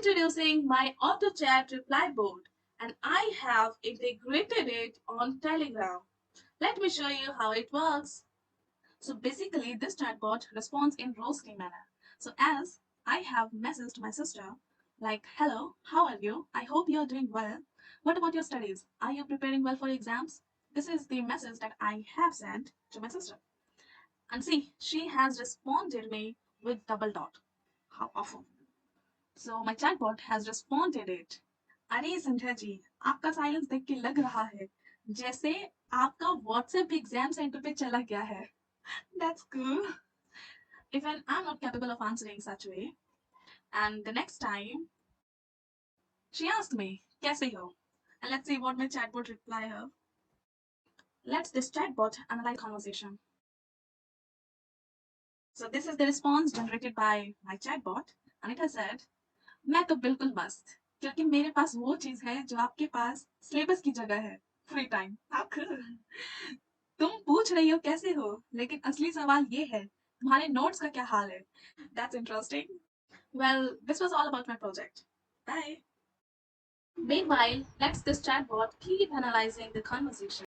Introducing my auto chat reply board, and I have integrated it on Telegram. Let me show you how it works. So basically, this chatbot responds in roasting manner. So as I have messaged my sister, like, hello, how are you? I hope you're doing well. What about your studies? Are you preparing well for exams? This is the message that I have sent to my sister. And see, she has responded me with double dot. How awful. So my chatbot has responded it. अरे संध्या जी, आपका silence देख के लग रहा है जैसे आपका WhatsApp exam centre पे चला गया है. That's cool. Even I'm not capable of answering such way. And the next time, she asked me, "Kaise ho?" And let's see what my chatbot reply her. Let's this chatbot analyze conversation. So this is the response generated by my chatbot, and it has said, मैं तो बिल्कुल मस्त क्योंकि मेरे पास वो चीज है जो आपके पास सिलेबस की जगह है फ्री टाइम आप तुम पूछ रही हो कैसे हो लेकिन असली सवाल ये है तुम्हारे नोट्स का क्या हाल है That's interesting. Well, this was all about my project. Bye. Meanwhile, let's this chatbot keep analyzing the conversation.